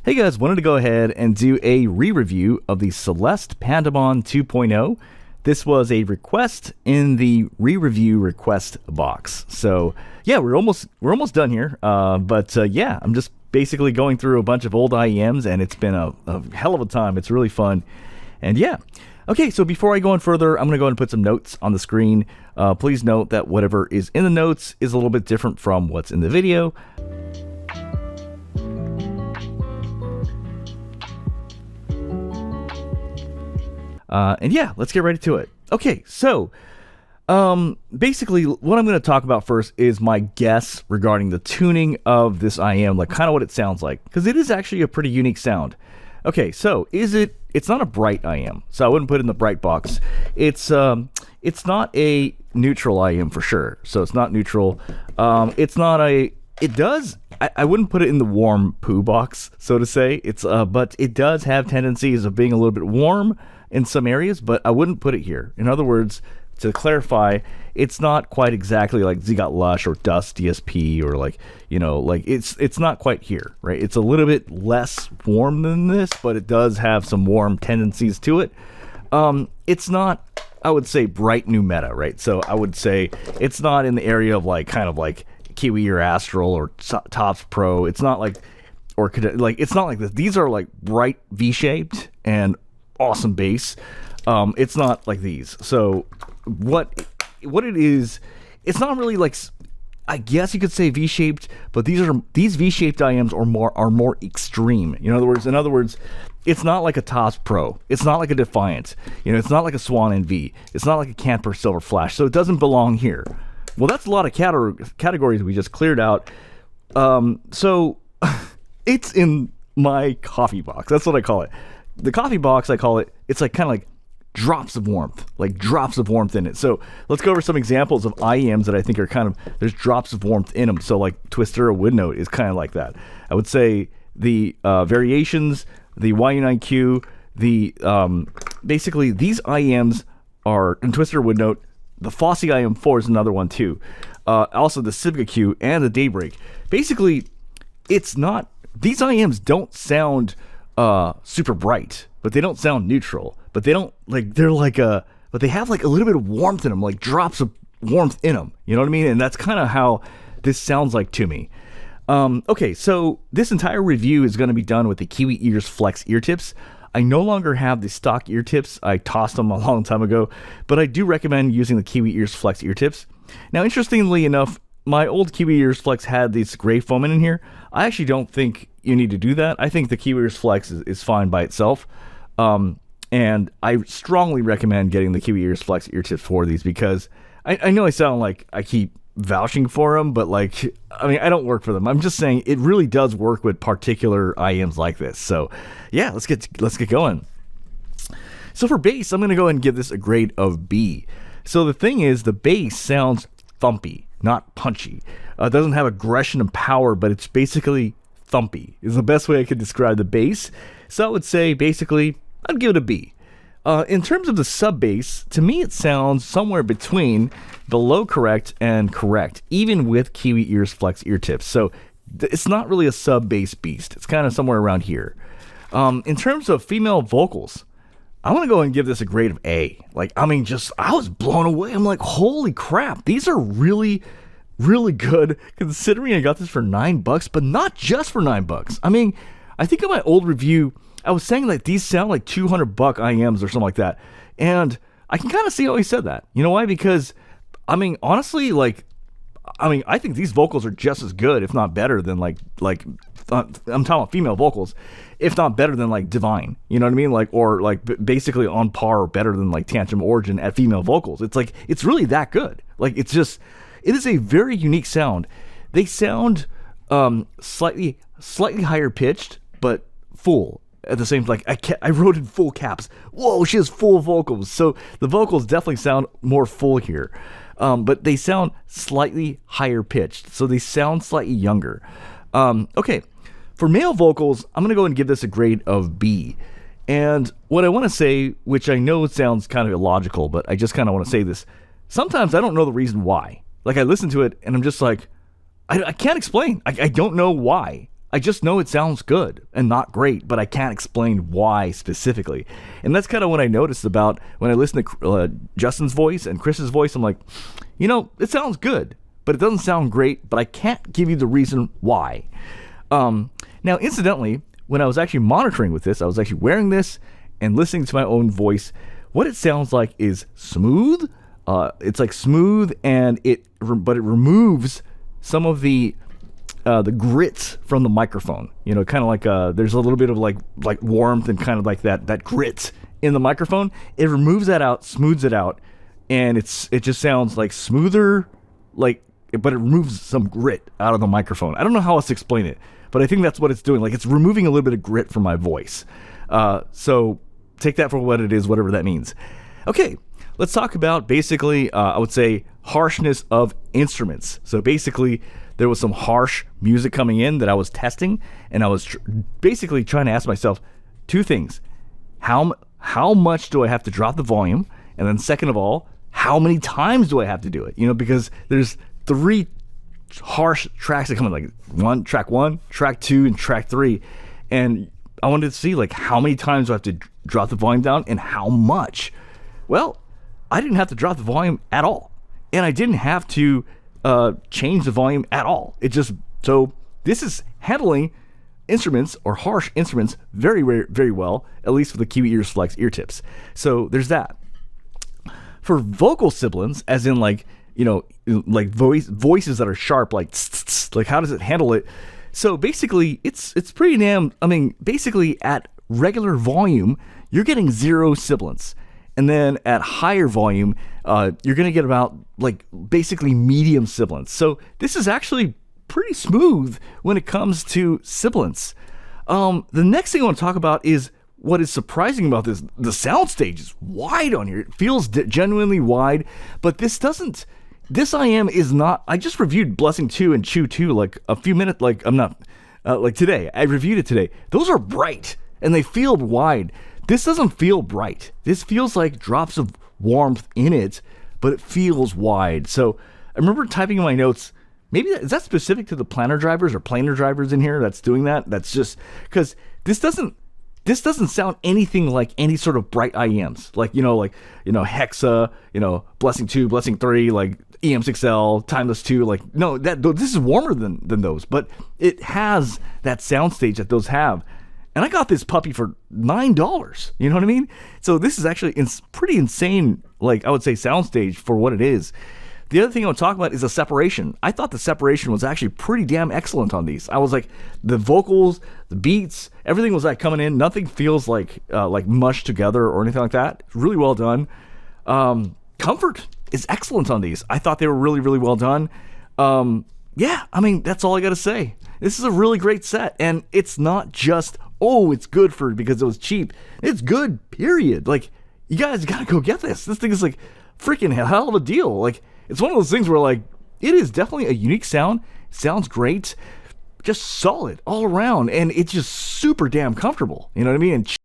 Hey guys, wanted to go ahead and do a re-review of the Celest Pandamon 2.0. This was a request in the re-review request box. So yeah, we're almost done here. Yeah, I'm just basically going through a bunch of old IEMs, and it's been a hell of a time. It's really fun, and yeah. Okay, so before I go on further, I'm going to go ahead and put some notes on the screen. Please note that whatever is in the notes is a little bit different from what's in the video. And yeah, let's get right to it. Okay, so basically what I'm going to talk about first is my guess regarding the tuning of this IEM, like kind of what it sounds like, because it is actually a pretty unique sound. Okay, so it's not a bright IEM, so I wouldn't put it in the bright box. It's not a neutral IEM for sure, so it's not neutral. I wouldn't put it in the warm poo box, so to say. But it does have tendencies of being a little bit warm in some areas, but I wouldn't put it here. In other words, to clarify, it's not quite exactly like Zgot Lush or Dust DSP, or like, you know, like it's not quite here, right? It's a little bit less warm than this, but it does have some warm tendencies to it. It's not, I would say, bright new meta, right? So I would say it's not in the area of like kind of like Kiwi or Astral or Tops Pro. It's not like, or like, it's not like this. These are like bright V-shaped and awesome bass. It's not like these. So what it is, it's not really like, I guess you could say V-shaped, but these V-shaped IEMs are more extreme. In other words, it's not like a Tops Pro. It's not like a Defiant. It's not like a Swan NV. It's not like a Camper Silver Flash. So it doesn't belong here. Well, that's a lot of categories we just cleared out. So it's in my coffee box. That's what I call it. The coffee box, I call it, it's like kind of like drops of warmth in it. So let's go over some examples of IEMs that I think are kind of, there's drops of warmth in them. So like Twister or Woodnote is kind of like that. I would say the Variations, the YU9Q, basically these IEMs are, in Twister or Woodnote, the Fossey IM4 is another one too. Also the Civica Q and the Daybreak. Basically, it's not, these IEMs don't sound super bright, but they don't sound neutral, but they don't like, but they have like a little bit of warmth in them, like drops of warmth in them. You know what I mean? And that's kind of how this sounds like to me. Okay, so this entire review is going to be done with the Kiwi Ears Flex ear tips. I no longer have the stock ear tips. I tossed them a long time ago, but I do recommend using the Kiwi Ears Flex ear tips. Now, interestingly enough, my old Kiwi Ears Flex had this gray foaming in here. I actually don't think you need to do that. I think the Kiwi Ears Flex is fine by itself. And I strongly recommend getting the Kiwi Ears Flex ear tips for these, because I know I sound like I keep vouching for them, but like, I mean, I don't work for them. I'm just saying it really does work with particular IEMs like this. So yeah, let's get going. So for bass, I'm going to go ahead and give this a grade of B. So the thing is, the bass sounds thumpy, not punchy. It doesn't have aggression and power, but it's basically thumpy is the best way I could describe the bass. So I would say basically I'd give it a B. In terms of the sub bass, to me it sounds somewhere between below correct and correct, even with Kiwi Ears Flex ear tips. So it's not really a sub bass beast. It's kind of somewhere around here. In terms of female vocals, I'm going to go ahead and give this a grade of A. Like, I mean, I was blown away. I'm like, holy crap, these are really, really good, considering I got this for $9, but not just for $9. I mean, I think in my old review, I was saying like these sound like $200 IEMs or something like that. And I can kind of see how he said that. You know why? Because, I mean, honestly, like, I think these vocals are just as good, if not better than I'm talking about female vocals, if not better than like Divine. You know what I mean? Like, or like basically on par or better than like Tantrum Origin at female vocals. It's like, it's really that good. Like, it is a very unique sound. They sound slightly higher pitched, but full at the same time. Like, I wrote in full caps. Whoa, she has full vocals. So the vocals definitely sound more full here. But they sound slightly higher pitched, so they sound slightly younger. Okay, for male vocals, I'm going to go and give this a grade of B. And what I want to say, which I know sounds kind of illogical, but I just kind of want to say this. Sometimes I don't know the reason why. Like, I listen to it, and I'm just like, I can't explain. I don't know why. I just know it sounds good and not great, but I can't explain why specifically. And that's kind of what I noticed about when I listen to Justin's voice and Chris's voice. I'm like, it sounds good, but it doesn't sound great, but I can't give you the reason why. Now, incidentally, when I was actually monitoring with this, I was actually wearing this and listening to my own voice. What it sounds like is smooth. It's like smooth, but it removes some of the grit from the microphone. Kind of like there's a little bit of like warmth and kind of like that grit in the microphone. It removes that out, smooths it out, and it just sounds like smoother, but it removes some grit out of the microphone. I don't know how else to explain it, but I think that's what it's doing. Like, it's removing a little bit of grit from my voice. So take that for what it is, whatever that means. Okay, let's talk about basically, I would say, harshness of instruments. So basically, there was some harsh music coming in that I was testing, and I was basically trying to ask myself two things. How much do I have to drop the volume? And then second of all, how many times do I have to do it? Because there's 3 harsh tracks that come in, like track 1, track 2, and track 3. And I wanted to see, like, how many times do I have to drop the volume down and how much? Well, I didn't have to drop the volume at all. And I didn't have to change the volume at all. So this is handling instruments or harsh instruments very, very, very well, at least with the Kiwi Ears Flex ear tips. So there's that. For vocal sibilance, as in like voices that are sharp, like how does it handle it? So basically, it's pretty damn. Basically at regular volume, you're getting 0 sibilance. And then at higher volume, you're going to get about basically medium sibilance. So this is actually pretty smooth when it comes to sibilance. The next thing I want to talk about is what is surprising about this. The Soundstage is wide on here. It feels genuinely wide, but this doesn't. This IM is not. I just reviewed Blessing 2 and Chew 2 like a few minutes. Today. I reviewed it today. Those are bright and they feel wide. This doesn't feel bright. This feels like drops of warmth in it, but it feels wide. So I remember typing in my notes, maybe is that specific to the planner drivers or planar drivers in here that's doing that? That's just because this doesn't sound anything like any sort of bright IEMs. Hexa, Blessing 2, Blessing 3, like EM6L, Timeless 2, no, this is warmer than those, but it has that soundstage that those have. And I got this puppy for $9. You know what I mean? So this is actually pretty insane, I would say, soundstage for what it is. The other thing I want to talk about is the separation. I thought the separation was actually pretty damn excellent on these. I was like, the vocals, the beats, everything was coming in. Nothing feels like mushed together or anything like that. Really well done. Comfort is excellent on these. I thought they were really, really well done. That's all I got to say. This is a really great set, and it's not just, it's good because it was cheap. It's good, period. You guys got to go get this. This thing is freaking hell of a deal. It's one of those things where it is definitely a unique sound. Sounds great. Just solid all around, and it's just super damn comfortable. You know what I mean? And